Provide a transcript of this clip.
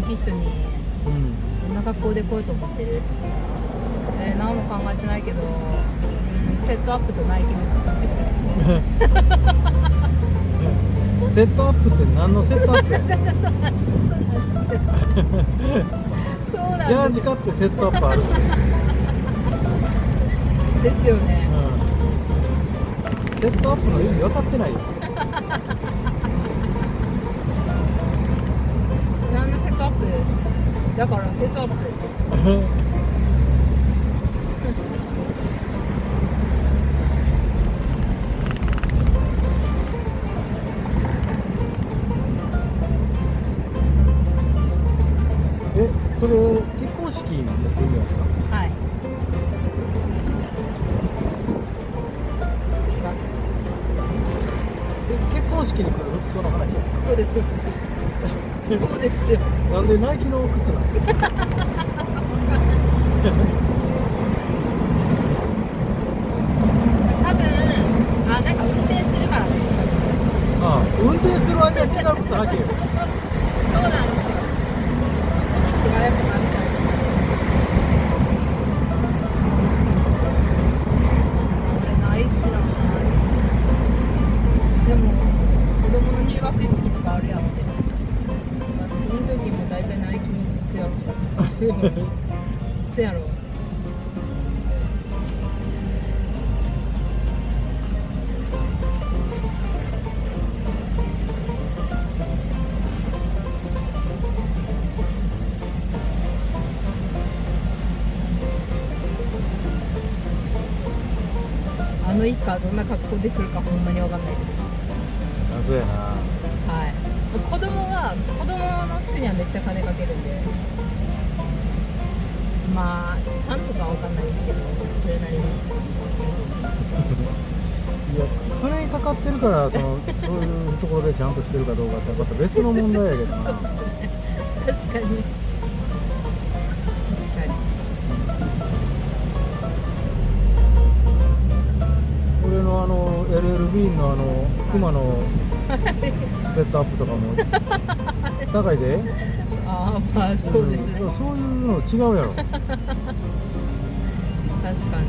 き人にどんな格好で来ようと思ってる？何も考えてないけど、セットアップとナイキの靴って言われてセットアップって何のセットアップやそうなんですよ。そうなんですよ。ジャージ買ってセットアップある、ですよね。セットアップの意味分かってないよ。何のセットアップ？だからセットアップって。それ結婚式の組み合わせか。はい。来ます。結婚式に来る服装の話や。そうです、そうです、そうです。そうですよ。なんでナイキの靴なの？多分、なんか運転するからね。ああ、運転する間違う靴履けよ。そうなんですよ。その時違うやつもあるから。俺ないしな。でも子供の入学式とかあるやんって。その時も大体ナイキの靴やし。せやろ。あの一家どんな格好で来るかほんまに分かんないです。謎やな。はい。子供の服にはめっちゃ金かけるんで、まあちゃんとかは分かんないですけど、それなりに。いや、金かかってるからそういうところでちゃんとしてるかどうかってまた別の問題やけどな。そうですね。確かに。俺のLL ビーンのクマのセットアップとかも高いで。ああ、まあそうですね。そういうの違うやろ。確かに。